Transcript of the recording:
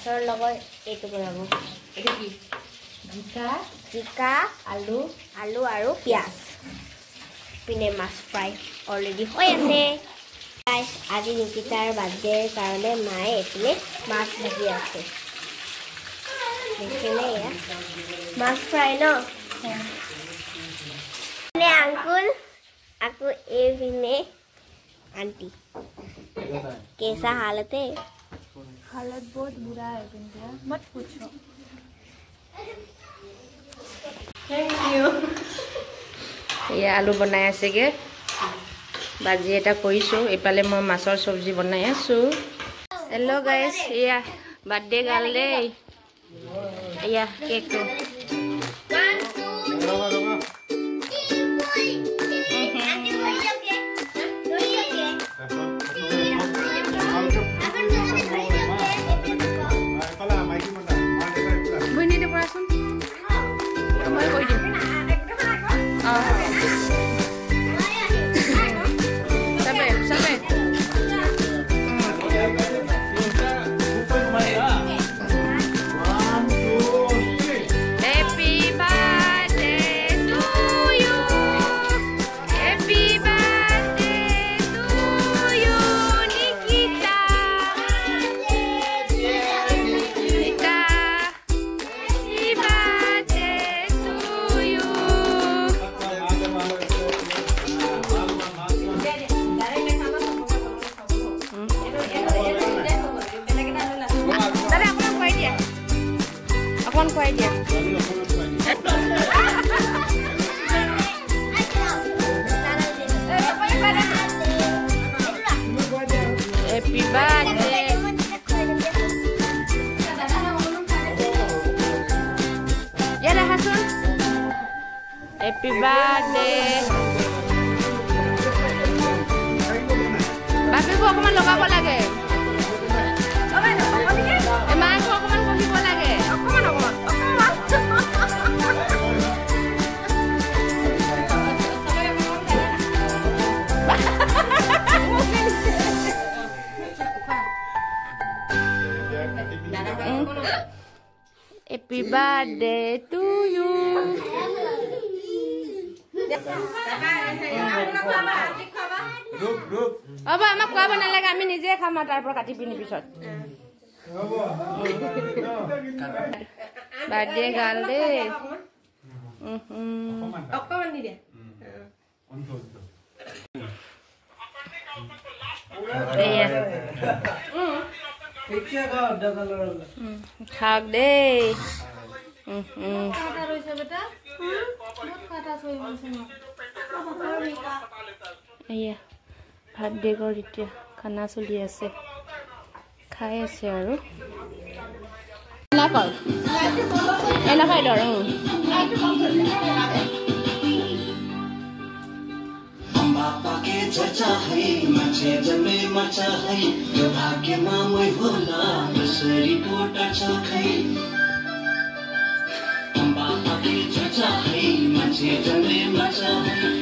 মাছৰ লগত এইটো বনাব এটা কি জিকা আলু আৰু পিয়াজ পিনে মাছ ফ্ৰাই অলৰেডি হৈ আছে গাইস আজি নিকিতাৰ বাৰ্থডেৰ কাৰণে মায়ে এপিনে মাছ ভাজি আছে দেখিলে এয়া মাছ ফ্ৰাই ন ने अंकुल आपको ए ने आंटी कैसा हालत है हालत बहुत बुरा है बिंदिया मत पूछो थैंक यू ये आलू बनाई आছেগে भाजी এটা কইছো এপালে মই মাছৰ সবজি বনাই আছো हेलो गाइस या बर्थडे गर्ल दे या केक तो Happy birthday. Ya dah Hasun. Happy birthday. Babi ko akuman logabo lage. Emang ko akuman bohibo lage. Akuman. Happy birthday to you. Aba amak khaba nalaga ami nije khama tarpor kati pini pisot. Birthday girl de. Okkaman di dia. Iya. खाक दे भात देगर इतना खाना चलि আছে खाई আছে আৰু एना खाई दर बापा के चर्चा है मान्छे जन्मे मचा है यो भाग्यमा मै होला कसरी टोटा छ खै बापा के चर्चा है मान्छे जन्मे मचा है